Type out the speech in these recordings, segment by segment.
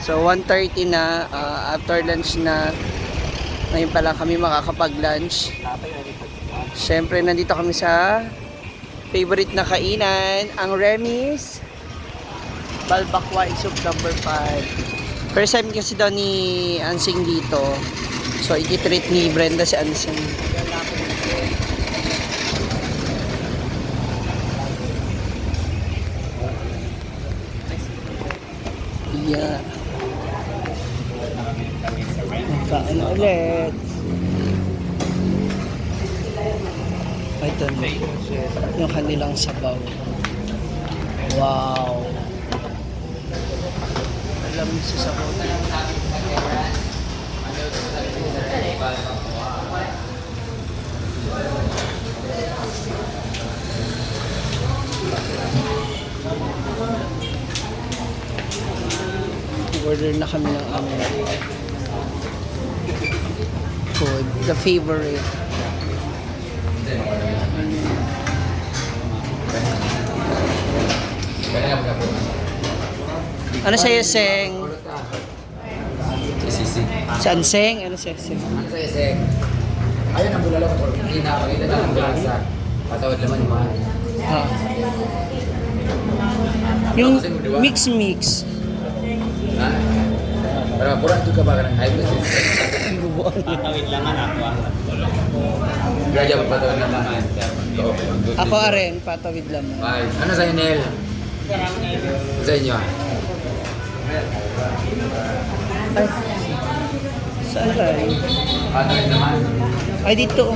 So 1:30 na, after lunch na. Ngayon pa lang kami makakapag-lunch. Siyempre nandito kami sa favorite na kainan, ang Remy's Balbakwa Isog number 5. First time kasi daw ni Ansing dito. So i-treat ni Brenda si Ansing. Yeah. Magkaan ulit. Ito na. Yung kanilang sabaw. Wow. Alam mo sa sabaw na lang namin sa kaya. Order na kami ng aming food, the favorite. Ano sa'yo, Seng? Saan, Seng? Ano sa'yo, Seng? Ano sa'yo, Seng? Ayun ang bulalo ko. Hindi na ako. Ito na ang bulasa. Patawad naman yung mga. Ah. Yung mix-mix. Ha? Pero mapurang juga ba ka ng high blood? Patawid lang ako ang Graja magpatawad naman. Ako rin, patawid lang. Ay, ano sa'yo, Nel? Sa inyo? Ay, saan tayo? Patawid naman. Ay, dito.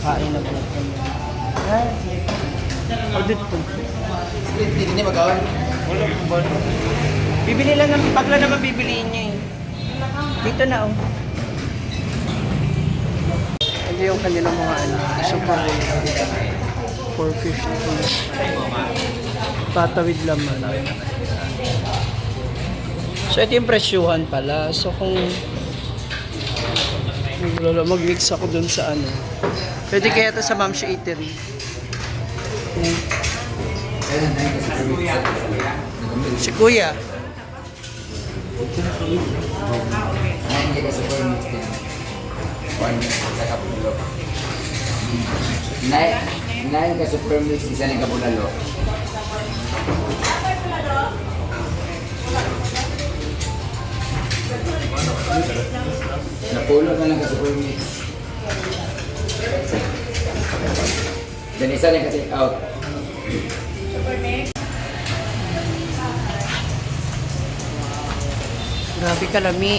Kain na pala kami. Ay, o dito. Hindi magkawan. Bibili lang ng pagla naman bibiliin niya eh. Dito na oh. Ito yung kanilang mga ano. Super 450. Patawid laman. So ito yung presyuhan pala. So kung mag-mix ako dun sa ano. Pwede kaya ito sa Mam's Eatery. Si Kuya. Nine ka super mix, isa ng kabulalo. Napulo na lang ka super mix. Dan isa ng ka-take out. Grabe kalami.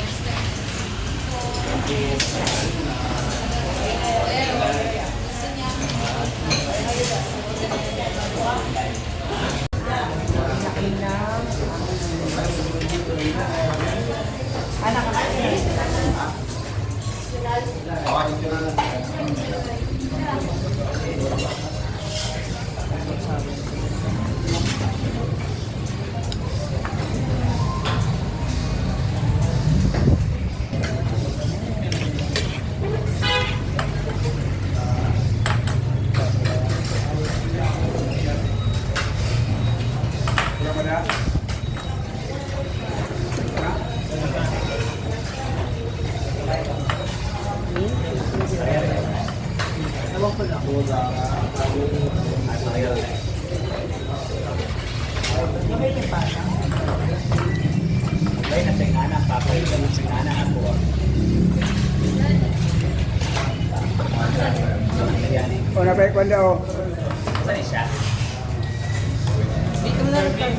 O, napay ko daw. Saan siya? Dito na rin tayo.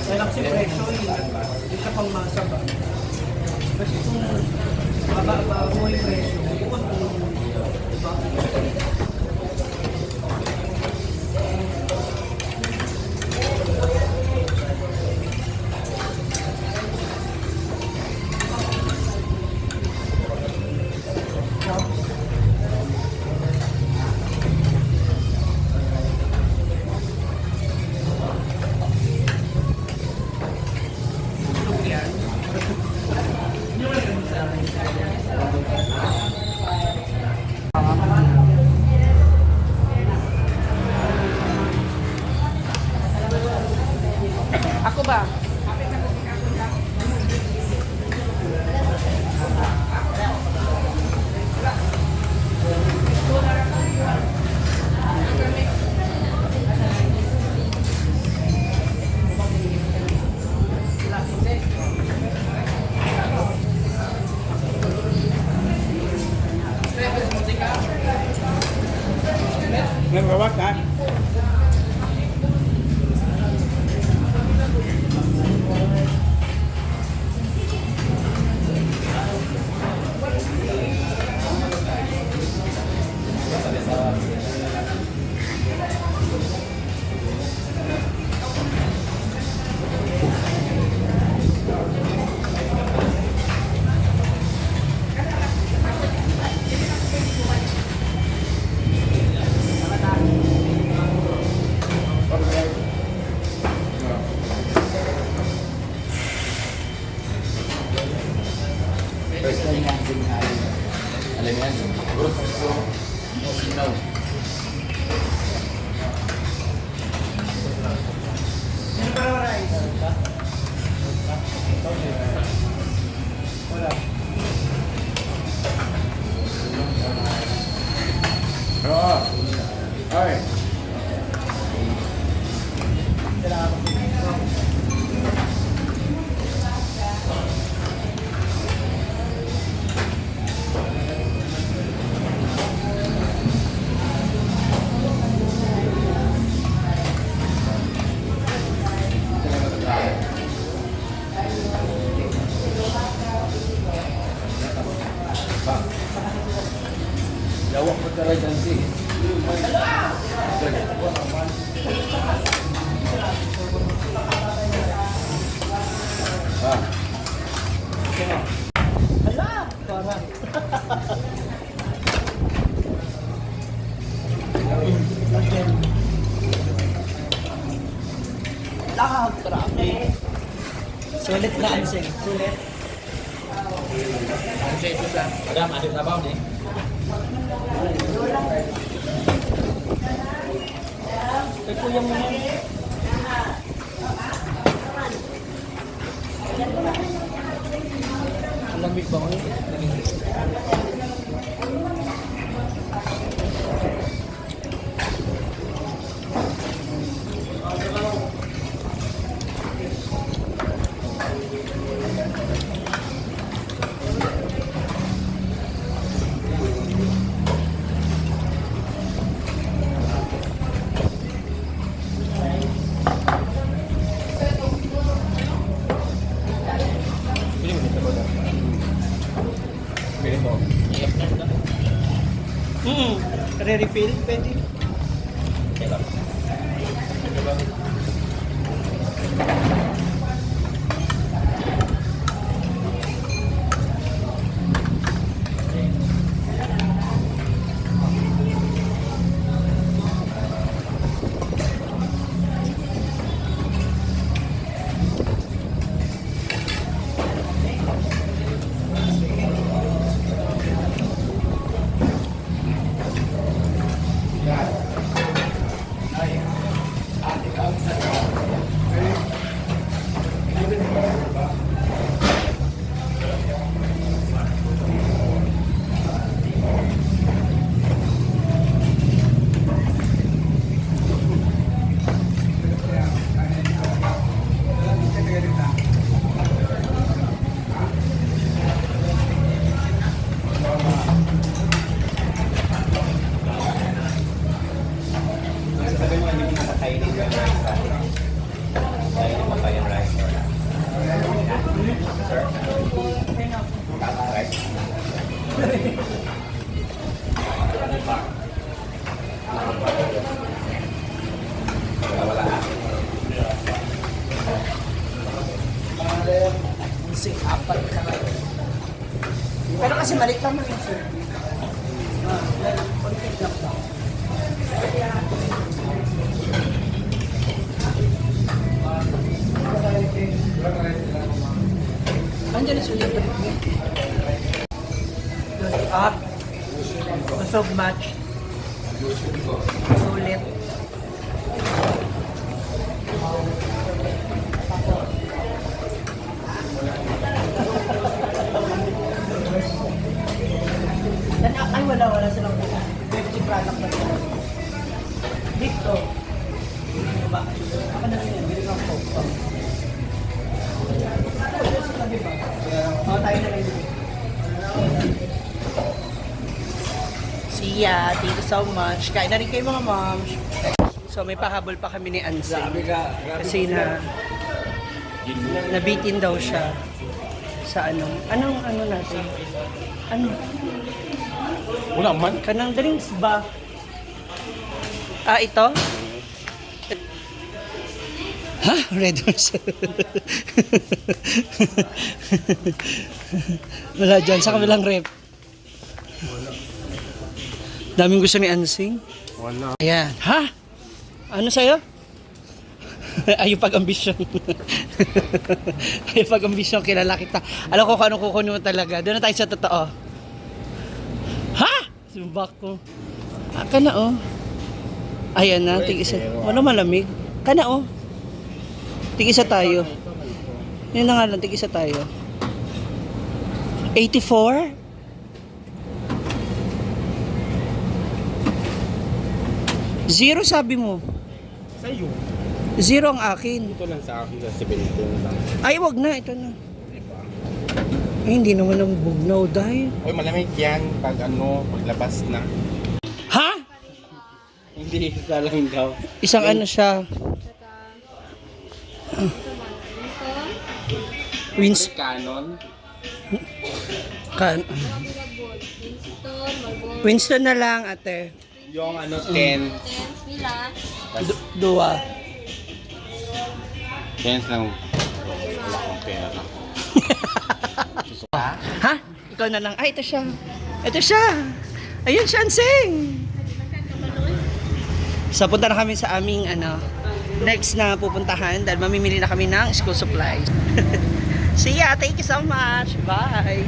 Kaya lang si presyo hindi siya pang masa ba? Kasi kung mababa mo yung presyo, bukod mo yung diba? Ako ba? Nagawak ha? First time yan din alam yan. No, sinaw. Oo. Alright. Jawab mo talaga si. Hala! Parang. Lakag, grabe. Sulit na anseng. Sulit. Madam, ada sabaw ni. Kay kuya mo yan. Lamig ba ngayon? Re-refill, pwede. Kasi apat ka na. Pero kasi maliit lang yung service. Konti lang ba? Andiyan yung sulit. Up. Busog match. Sulit. Ay, wala silang buka. Veggie product na sila. Dito. Diba? Ako na lang yun. Bili ko ang coke. Tayo na lang yun. See ya. Thank you so much. Kain na rin kayo mga moms. So may pahabol pa kami ni Ansel. Kasi nabitin daw siya sa anong natin? Ano? Wala man. Kanang drinks ba? Ah, ito? Ha? Red Horse. Wala dyan. Sa kabilang rep. Daming gusto ni Ansing. Wala. Ayan. Ha? Ano sa'yo? Ayaw pag-ambisyon. Ayaw pag-ambisyon. Kilala kita. Alam ko kung anong kukunin mo talaga. Doon na tayo sa totoo. Ha? Sumbak ko. Ka na oh. Ayan na. Tig-isa. Wala malamig. Ka na oh. Tig-isa tayo. Yun na nga lang. Tig-isa tayo. 84? Zero sabi mo. Sa'yo. Zero ang akin. Ito lang sa akin sa 17 lang. Ay, wag na. Ito na. Ay, hindi naman ang bugnaw dahil. Uy, malamig yan paglabas na. Ha? Hindi, isa lang daw. Isang ano siya. Wins... Canon. Kan... Winston na lang, ate. Yung 10. Dua. 10 lang. Wala akong pera. Ha? Ikaw na lang. Ay, ito siya. Ito siya. Ayun siya, Ansing. So, punta na kami sa aming, next na pupuntahan dahil mamimili na kami ng school supplies. See ya. Thank you so much. Bye.